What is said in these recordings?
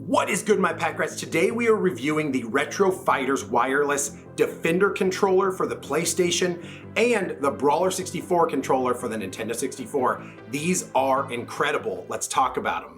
What is good, my pack rats? Today we are reviewing the Retro Fighters wireless Defender controller for the PlayStation and the Brawler64 controller for the Nintendo 64. These are incredible. Let's talk about them.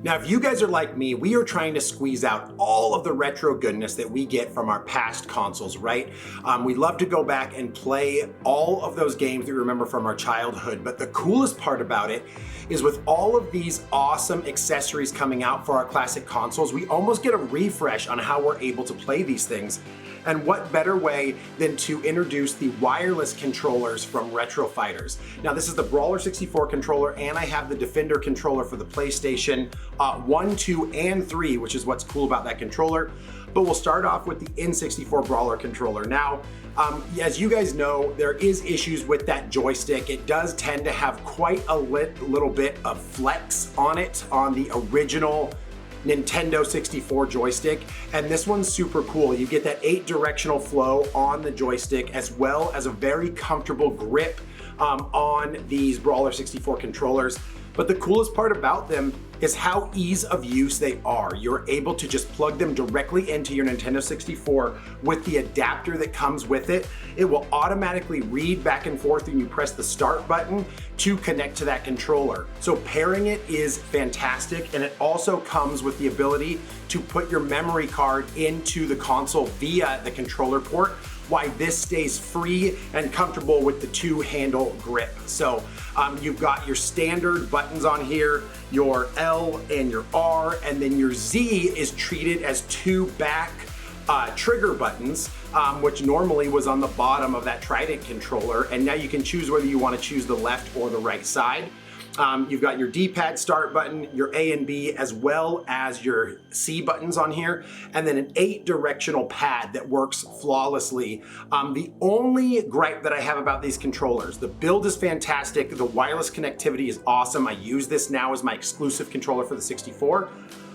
Now, if you guys are like me, we are trying to squeeze out all of the retro goodness that we get from our past consoles, right? We love to go back and play all of those games we remember from our childhood, but the coolest part about it is with all of these awesome accessories coming out for our classic consoles, we almost get a refresh on how we're able to play these things. And what better way than to introduce the wireless controllers from Retro Fighters. Now, this is the Brawler64 controller, and I have the Defender controller for the PlayStation 1, 2, and 3, which is what's cool about that controller. But we'll start off with the N64 Brawler controller. Now, as you guys know, there is issues with that joystick. It does tend to have quite a little bit of flex on it on the original Nintendo 64 joystick, and this one's super cool. You get that 8-directional flow on the joystick, as well as a very comfortable grip on these Brawler64 controllers. But the coolest part about them is how ease of use they are. You're able to just plug them directly into your Nintendo 64 with the adapter that comes with it. It will automatically read back and forth when you press the start button to connect to that controller. So pairing it is fantastic, and it also comes with the ability to put your memory card into the console via the controller port, why this stays free and comfortable with the 2-handle grip. So you've got your standard buttons on here, your L and your R, and then your Z is treated as 2 back trigger buttons, which normally was on the bottom of that Trident controller, and now you can choose whether you want to choose the left or the right side. You've got your D-pad start button, your A and B, as well as your C buttons on here, and then an 8-directional pad that works flawlessly. The only gripe that I have about these controllers, the build is fantastic, the wireless connectivity is awesome. I use this now as my exclusive controller for the 64.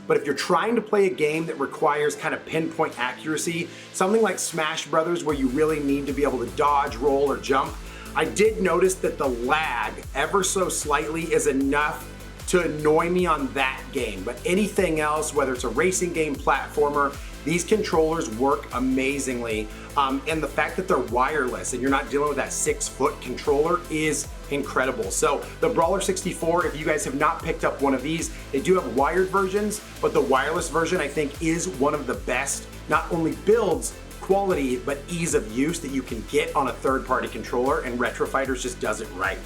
But if you're trying to play a game that requires kind of pinpoint accuracy, something like Smash Brothers where you really need to be able to dodge, roll, or jump, I did notice that the lag ever so slightly is enough to annoy me on that game. But anything else, whether it's a racing game, platformer, these controllers work amazingly. And the fact that they're wireless and you're not dealing with that 6-foot controller is incredible. So the Brawler64, if you guys have not picked up one of these, they do have wired versions, but the wireless version I think is one of the best, not only builds, quality, but ease of use that you can get on a third-party controller, and Retro Fighters just does it right.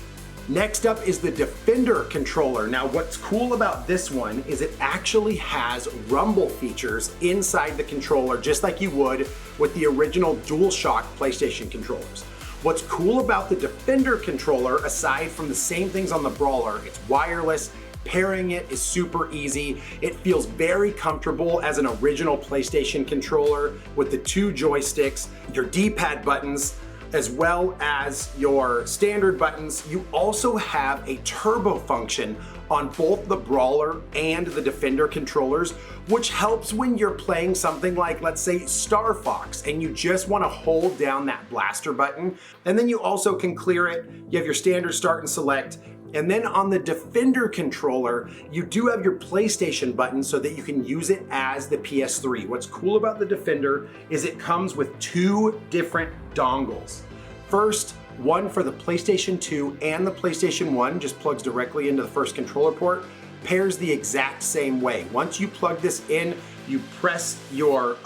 Next up is the Defender controller. Now, what's cool about this one is it actually has rumble features inside the controller, just like you would with the original DualShock PlayStation controllers. What's cool about the Defender controller, aside from the same things on the Brawler, it's wireless, pairing it is super easy. It feels very comfortable as an original PlayStation controller with the 2 joysticks, your D-pad buttons, as well as your standard buttons. You also have a turbo function on both the Brawler and the Defender controllers, which helps when you're playing something like, let's say, Star Fox, and you just want to hold down that blaster button. And then you also can clear it. You have your standard start and select. And then on the Defender controller, you do have your PlayStation button so that you can use it as the PS3. What's cool about the Defender is it comes with 2 different dongles. First, one for the PlayStation 2 and the PlayStation 1, just plugs directly into the first controller port, pairs the exact same way. Once you plug this in You press your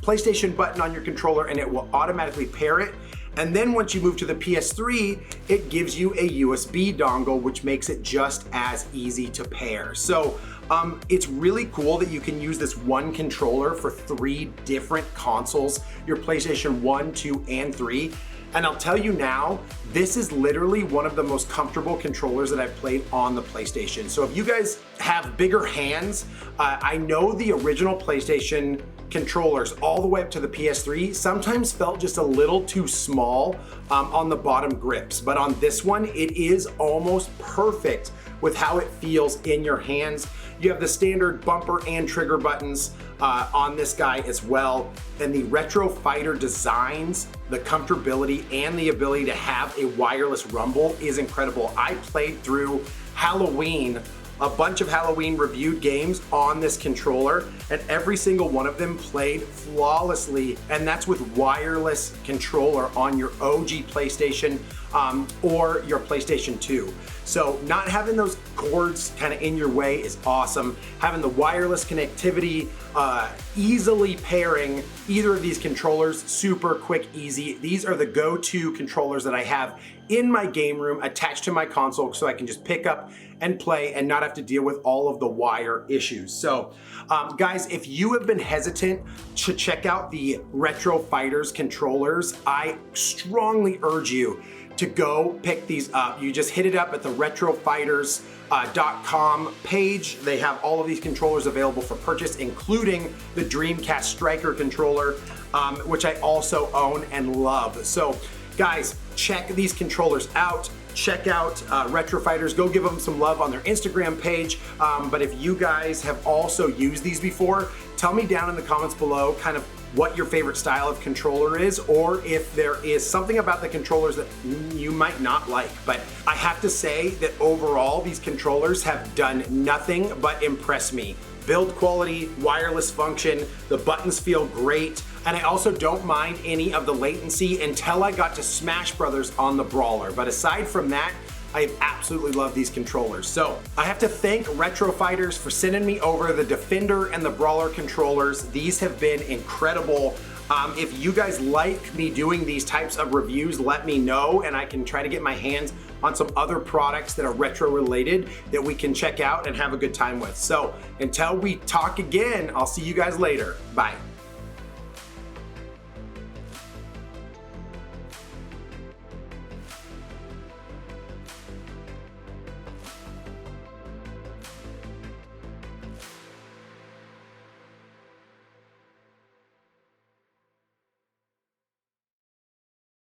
PlayStation button on your controller and it will automatically pair it. And then once you move to the PS3, it gives you a USB dongle, which makes it just as easy to pair. So it's really cool that you can use this one controller for 3 different consoles, your PlayStation 1, 2, and 3. And I'll tell you now, this is literally one of the most comfortable controllers that I've played on the PlayStation. So if you guys have bigger hands, I know the original PlayStation controllers all the way up to the PS3 sometimes felt just a little too small on the bottom grips. But on this one, it is almost perfect with how it feels in your hands. You have the standard bumper and trigger buttons on this guy as well. And the Retro Fighter designs, the comfortability, and the ability to have a wireless rumble is incredible. I played through Halloween, a bunch of Halloween reviewed games on this controller, and every single one of them played flawlessly, and that's with wireless controller on your OG PlayStation or your PlayStation 2. So not having those cords kind of in your way is awesome. Having the wireless connectivity, easily pairing either of these controllers, super quick, easy. These are the go-to controllers that I have in my game room attached to my console so I can just pick up and play and not have to deal with all of the wire issues. So guys, if you have been hesitant to check out the Retro Fighters controllers, I strongly urge you to go pick these up. You just hit it up at the retrofighters.com page. They have all of these controllers available for purchase, including the Dreamcast Striker controller, which I also own and love. So guys, check these controllers out. Check out Retro Fighters. Go give them some love on their Instagram page. But if you guys have also used these before, tell me down in the comments below kind of what your favorite style of controller is, or if there is something about the controllers that you might not like. But I have to say that overall, these controllers have done nothing but impress me. Build quality, wireless function, the buttons feel great, and I also don't mind any of the latency until I got to Smash Brothers on the Brawler. But aside from that, I absolutely love these controllers. So I have to thank Retro Fighters for sending me over the Defender and the Brawler controllers. These have been incredible. If you guys like me doing these types of reviews, let me know, and I can try to get my hands on some other products that are retro related that we can check out and have a good time with. So until we talk again, I'll see you guys later. Bye.